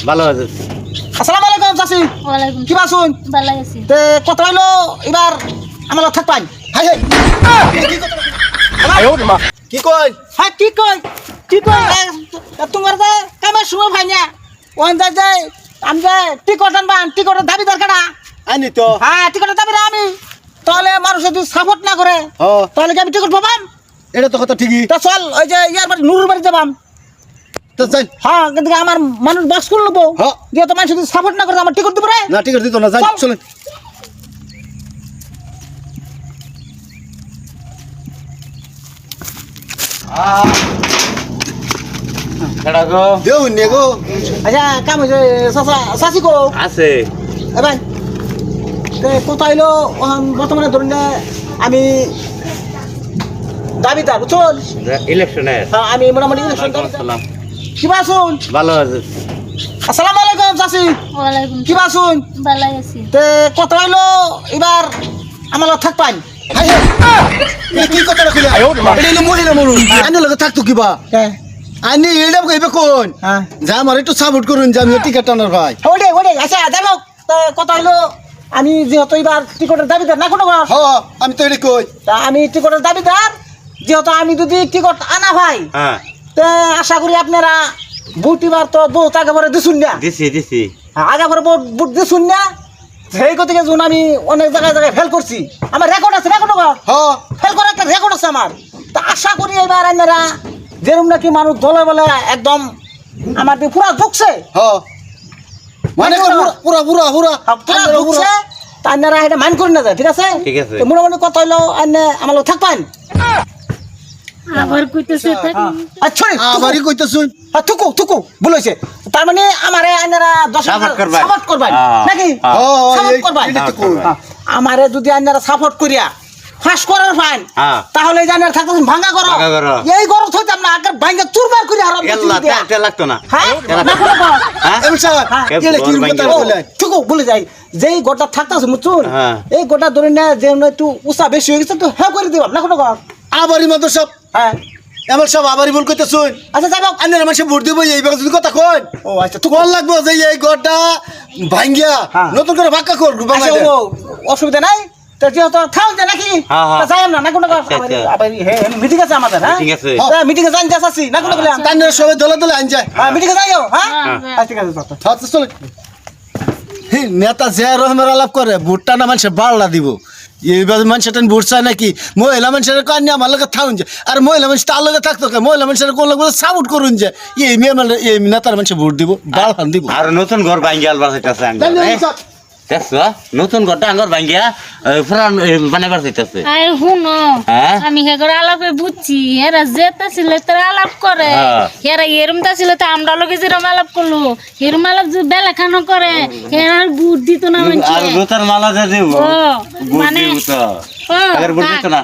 ভালো আছে। আসসালামু আলাইকুম চাচি। ওয়ালাইকুম কি বাসুন ভালো আছি। তে কত হইলো এবার আমার থাক পাই হাই হাই কি কই হ্যাঁ কি কই তোমার যে কামের সময় ভাই না ওন যাই আমি যে টিকট আনবা টিকটের দাবি দরকার আনি তো হ্যাঁ টিকটের দাবি আমি তাহলে মানুষ যদি সাপোর্ট না করে তাহলে কি আমি টিকট পাবাম? এটা তো কথা ঠিকই। তা চল ওই যে ইয়ার বাড়ি নুরুর বাড়ি যাবাম। তো যাই হ্যাঁ কিন্তু আমার মানুষ বাস করে নেবো হ্যাঁ। দিয়ে তো মানুষ যদি সাপোর্ট না করে আমার টিকট দেবো রে। না ঠিক আছে দিত না যাই চল। চলেন। দেও নে গো আচ্ছা কাম হয়েছে চাচি কো আছে এ ভাই কোথায় হইলো বর্তমানে ধরুন না আমি দাবিদার বুঝুন ইলেকশনের হ্যাঁ আমি মোটামুটি ইলেকশন সালাম কি বাসুন ভালো আছে। আসসালামু আলাইকুম চাচি ওয়ালাইকুম কি বাসুন ভালো আছি। তে কত হইলো এবার আমার থাক পাই হাই হাই কি কথা রাখিলা এটা হলো মহিলা মরুন আনি লগে থাকতো কিবা আনি এটা কইবে কোন হ্যাঁ যা আমার একটু সাপোর্ট করুন যে আমি টিকেট টানার ভাই। ওডে আচ্ছা দেখো কত হইলো আমি যেহেতু এবার টিকটের দাবিদার না কোনো হ আমি তো এটা কই তা আমি টিকটের দাবিদার যেহেতু আমি যদি টিকট আনা ভাই হ্যাঁ তে আশা করি আপনারা বুটিবার তো বহুত আগে পরে দিছুন না দিছি আগে পরে বুট দিছুন না সেই গতিকে যখন আমি অনেক জায়গায় ফেল করছি আমার রেকর্ড আছে রেকর্ড হ ফেল করার একটা রেকর্ড আছে আমার তা আশা করি এবার আপনারা যেরকম নাকি মানুষ দলে বলে একদম আমার দিয়ে পুরা ঢুকছে হ মানে পুরা পুরা পুরা পুরা ঢুকছে তা আপনারা এটা মাইন্ড করে না যায় ঠিক আছে ঠিক আছে। তো মোটামুটি কত হইলো আনে আমার লোক থাকবেন আবার কইতেছে থাকি আচ্ছা আমারই কইতেছুন থুকু বলেছে তার মানে আমারে আইনারা 10 Support করবেন। সাপোর্ট করবেন নাকি সাপোর্ট করবেন এটা তো কই আমারে যদি আইনারা সাপোর্ট করিয়া ফাঁস করার ফাইন হ্যাঁ। তাহলে জানার থাকতেন ভাঙা করো ভাঙা করো। এই গরম হইতাম না আগে ভাঙা চুরমার করে হারাম এল্লা তে লাগতো না হ্যাঁ না কোনো কর হ্যাঁ হ্যাঁ। এটা কি কথা বলে থুকু বলে যাই যেই গোটা থাকতাছে মুচুন হ্যাঁ। এই গোটা ধরে না যে একটু উষা বেশি হয়ে গেছে তো হ্যাঁ করে দিবাম না কোনো কর আবারই মতো সব হ্যাঁ এমন সব আবারই বল কইতেছুন আচ্ছা যাই হোক আন্নার মানুষ ভোট দিব এইবার যদি কথা কই ও আচ্ছা তো কোন লাগবো যে এই গড়টা ভাঙ্গিয়া হ্যাঁ। নতুন করে ভাক্কা কর আচ্ছা ও অসুবিধা নাই তো যেহেতু থাও যে নাকি হ্যাঁ, হ্যাঁ। তা যাইম না কোনো আচ্ছা, আচ্ছা। মিটিং আছে আমাদের হ্যাঁ Meeting আছে। মিটিং এ যাই যাচ্ছি না কোনো বললাম তান্নের সবাই দলে দলে আন যায় হ্যাঁ মিটিং এ যাইও হ্যাঁ হ্যাঁ। আচ্ছা ঠিক আছে যাও। আচ্ছা চলে নেতা জিয়া রহমান আলাপ করে ভোটটা না মানুষের বাড়লা দিব এইবার মানুষটা ভোট চায় নাকি মহিলা মানুষের কান্নি আমার লগে থাকুন যে আর মহিলা মানুষ তার লগে থাকতো কে মহিলা মানুষের কোন লোক সাপোর্ট করুন যে এই মেয়ে মানে এই নেতার মানুষের ভোট দিব বাড়ান দিব আর নতুন ঘর ভাঙ্গিয়া আলবার চাইতেছে দেখছো নতুন ঘরটা আঙ্গর ভাঙ্গিয়া পুরান বানাবার চাইতেছে আর হুনো হ্যাঁ? আমি হেগর আলাপে বুঝছি এরা যেটা ছিল তারা আলাপ করে হ্যাঁ। এরা এরমটা ছিল তো আমরা লোকে যেরম আলাপ করলো এরম আলাপ যে বেলা খানো করে এরা আর বুট দিত না আর মানুষে জুতার মালা যে দিব ও বুট মানে দিব তো ও আগের বুট থাক। দিত না